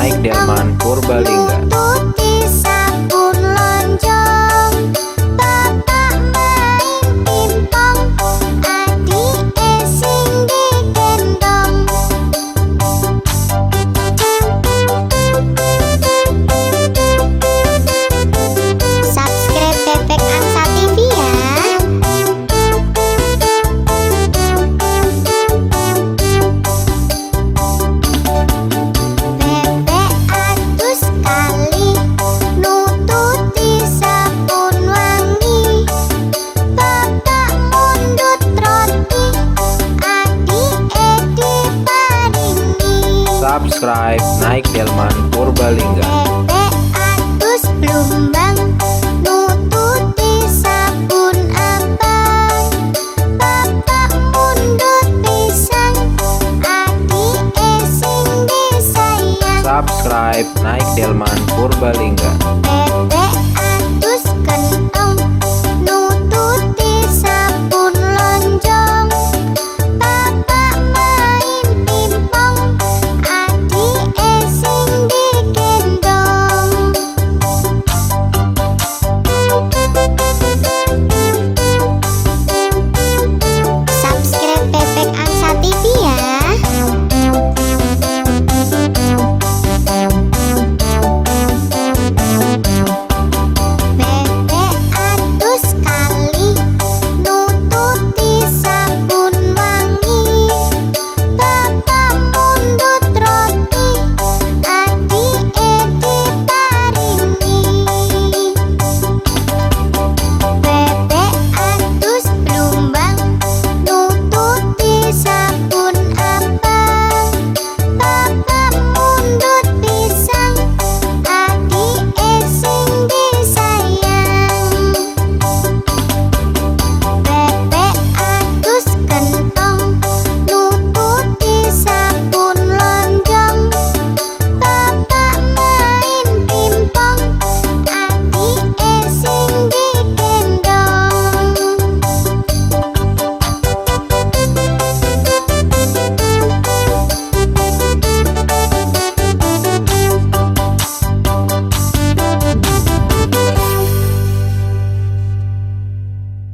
naik delman Purbalingga. Nututi sabun lonjong, bapak main pimpong, adik sing digendong. Subscribe Bebek Angsa TV ya. Bebek atus kali nututi sabun wangi, bapak mundut roti, adik diparingi. Subscribe naik delman Purbalingga. Bebek atus blumbang nututi sabun abang, bapak mundut pisang, adik sing disayang. Subscribe naik delman Purbalingga.